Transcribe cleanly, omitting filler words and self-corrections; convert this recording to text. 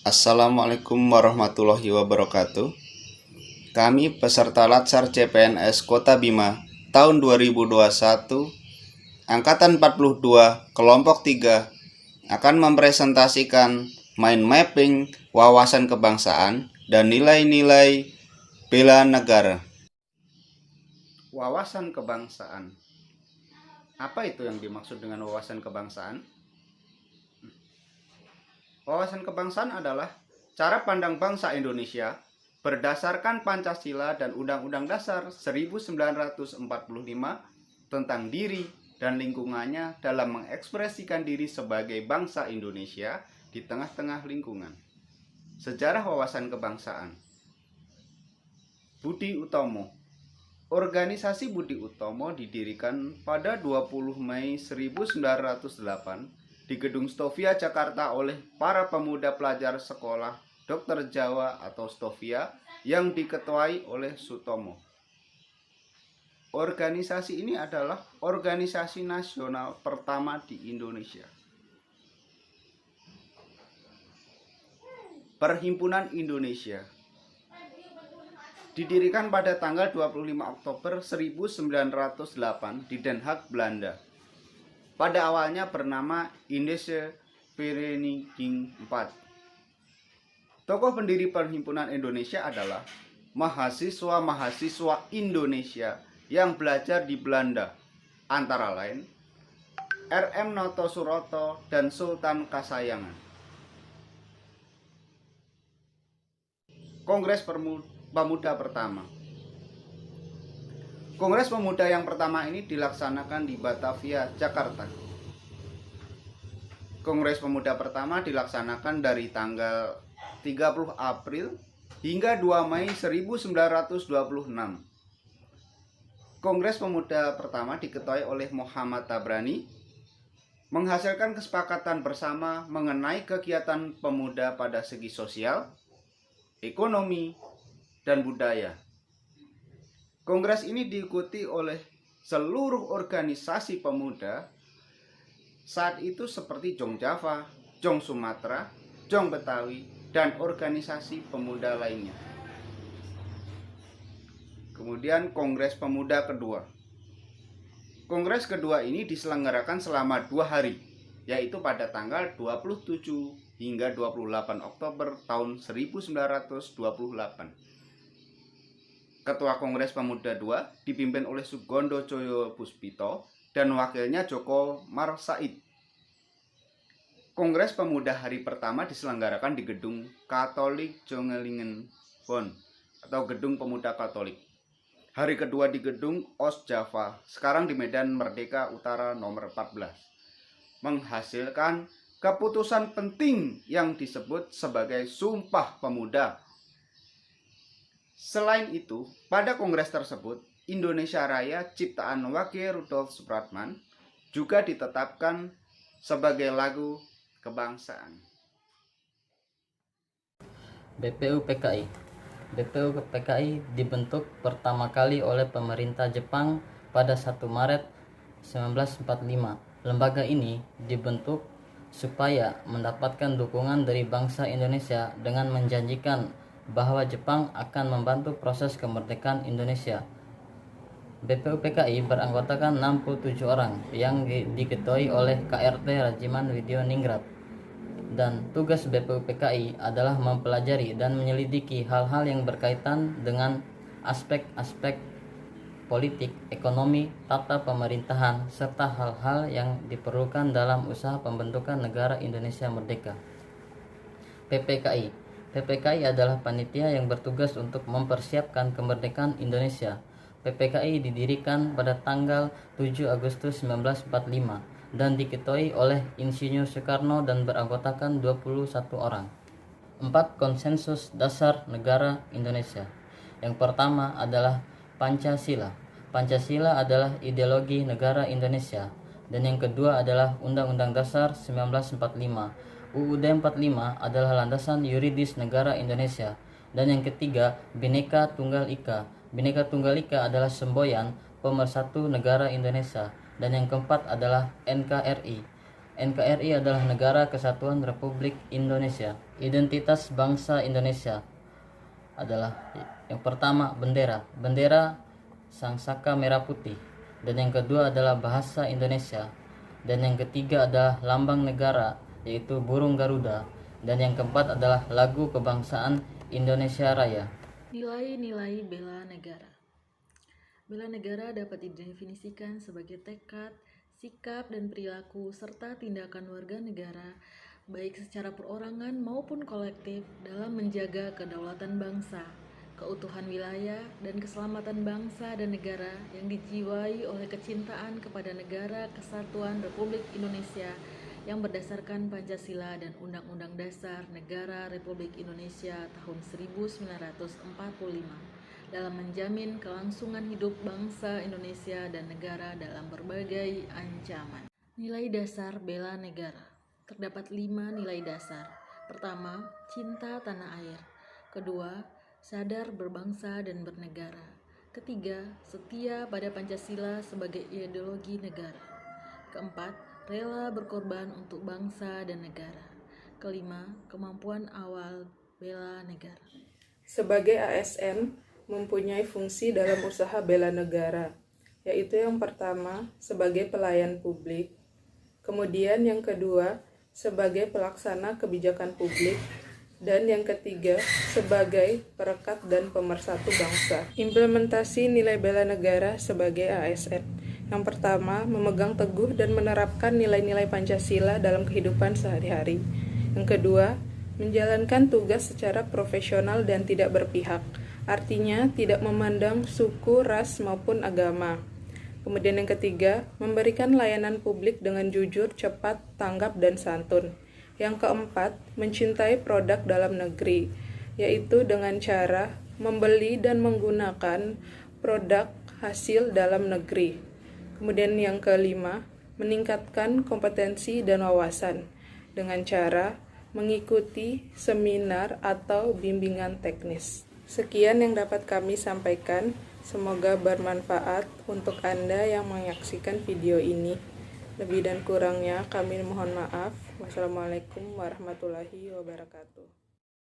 Assalamualaikum warahmatullahi wabarakatuh. Kami peserta Latsar CPNS Kota Bima tahun 2021 Angkatan 42 Kelompok 3 akan mempresentasikan mind mapping wawasan kebangsaan dan nilai-nilai bela negara. Wawasan kebangsaan. Apa itu yang dimaksud dengan wawasan kebangsaan? Wawasan kebangsaan adalah cara pandang bangsa Indonesia berdasarkan Pancasila dan Undang-Undang Dasar 1945 tentang diri dan lingkungannya dalam mengekspresikan diri sebagai bangsa Indonesia di tengah-tengah lingkungan. Sejarah wawasan kebangsaan. Budi Utomo. Organisasi Budi Utomo didirikan pada 20 Mei 1908 di Gedung Stovia, Jakarta oleh para pemuda pelajar sekolah Dr. Jawa atau Stovia yang diketuai oleh Sutomo. Organisasi ini adalah organisasi nasional pertama di Indonesia. Perhimpunan Indonesia didirikan pada tanggal 25 Oktober 1908 di Den Haag, Belanda. Pada awalnya bernama Indische Vereniging 4. Tokoh pendiri Perhimpunan Indonesia adalah mahasiswa-mahasiswa Indonesia yang belajar di Belanda, antara lain R.M. Noto Suroto dan Sultan Kasayangan. Kongres Pemuda pertama. Kongres Pemuda yang pertama ini dilaksanakan di Batavia, Jakarta. Kongres Pemuda pertama dilaksanakan dari tanggal 30 April hingga 2 Mei 1926. Kongres Pemuda pertama diketuai oleh Muhammad Tabrani, menghasilkan kesepakatan bersama mengenai kegiatan pemuda pada segi sosial, ekonomi, dan budaya. Kongres ini diikuti oleh seluruh organisasi pemuda saat itu seperti Jong Java, Jong Sumatera, Jong Betawi, dan organisasi pemuda lainnya. Kemudian Kongres Pemuda kedua. Kongres kedua ini diselenggarakan selama 2 hari, yaitu pada tanggal 27 hingga 28 Oktober tahun 1928. Ketua Kongres Pemuda II dipimpin oleh Sugondo Coyo Puspito dan wakilnya Joko Marsaid. Kongres Pemuda hari pertama diselenggarakan di Gedung Katolik Jongelingen Bonn atau Gedung Pemuda Katolik. Hari kedua di Gedung Oost Java, sekarang di Medan Merdeka Utara nomor 14. Menghasilkan keputusan penting yang disebut sebagai Sumpah Pemuda. Selain itu, pada kongres tersebut, Indonesia Raya ciptaan Wakil Rudolf Supratman juga ditetapkan sebagai lagu kebangsaan. BPUPKI. BPUPKI dibentuk pertama kali oleh pemerintah Jepang pada 1 Maret 1945. Lembaga ini dibentuk supaya mendapatkan dukungan dari bangsa Indonesia dengan menjanjikan bahwa Jepang akan membantu proses kemerdekaan Indonesia. BPUPKI beranggotakan 67 orang yang diketuai oleh KRT Rajiman Widioningrat. Dan tugas BPUPKI adalah mempelajari dan menyelidiki hal-hal yang berkaitan dengan aspek-aspek politik, ekonomi, tata pemerintahan, serta hal-hal yang diperlukan dalam usaha pembentukan negara Indonesia merdeka. PPKI. PPKI adalah panitia yang bertugas untuk mempersiapkan kemerdekaan Indonesia. PPKI didirikan pada tanggal 7 Agustus 1945 dan diketuai oleh Insinyur Soekarno dan beranggotakan 21 orang. 4 konsensus dasar negara Indonesia. Yang pertama adalah Pancasila. Pancasila adalah ideologi negara Indonesia. Dan yang kedua adalah Undang-Undang Dasar 1945. UUD 45 adalah landasan yuridis negara Indonesia. Dan yang ketiga, Bhinneka Tunggal Ika. Bhinneka Tunggal Ika adalah semboyan pemersatu negara Indonesia. Dan yang keempat adalah NKRI. NKRI adalah Negara Kesatuan Republik Indonesia. Identitas bangsa Indonesia adalah yang pertama bendera. Bendera sangsaka merah putih. Dan yang kedua adalah bahasa Indonesia. Dan yang ketiga adalah lambang negara, yaitu burung Garuda. Dan yang keempat adalah lagu kebangsaan Indonesia Raya. Nilai-nilai bela negara. Bela negara dapat didefinisikan sebagai tekad, sikap dan perilaku serta tindakan warga negara baik secara perorangan maupun kolektif dalam menjaga kedaulatan bangsa, keutuhan wilayah dan keselamatan bangsa dan negara yang dijiwai oleh kecintaan kepada Negara Kesatuan Republik Indonesia yang berdasarkan Pancasila dan Undang-Undang Dasar Negara Republik Indonesia tahun 1945 dalam menjamin kelangsungan hidup bangsa Indonesia dan negara dalam berbagai ancaman. Nilai dasar bela negara. Terdapat 5 nilai dasar. Pertama, cinta tanah air. Kedua, sadar berbangsa dan bernegara. Ketiga, setia pada Pancasila sebagai ideologi negara. Keempat, rela berkorban untuk bangsa dan negara. Kelima, kemampuan awal bela negara. Sebagai ASN, mempunyai fungsi dalam usaha bela negara, yaitu yang pertama sebagai pelayan publik, kemudian yang kedua sebagai pelaksana kebijakan publik, dan yang ketiga sebagai perekat dan pemersatu bangsa. Implementasi nilai bela negara sebagai ASN. Yang pertama, memegang teguh dan menerapkan nilai-nilai Pancasila dalam kehidupan sehari-hari. Yang kedua, menjalankan tugas secara profesional dan tidak berpihak. Artinya tidak memandang suku, ras, maupun agama. Kemudian yang ketiga, memberikan layanan publik dengan jujur, cepat, tanggap, dan santun. Yang keempat, mencintai produk dalam negeri, yaitu dengan cara membeli dan menggunakan produk hasil dalam negeri. Kemudian yang kelima, meningkatkan kompetensi dan wawasan dengan cara mengikuti seminar atau bimbingan teknis. Sekian yang dapat kami sampaikan, semoga bermanfaat untuk Anda yang menyaksikan video ini. Lebih dan kurangnya kami mohon maaf. Wassalamualaikum warahmatullahi wabarakatuh.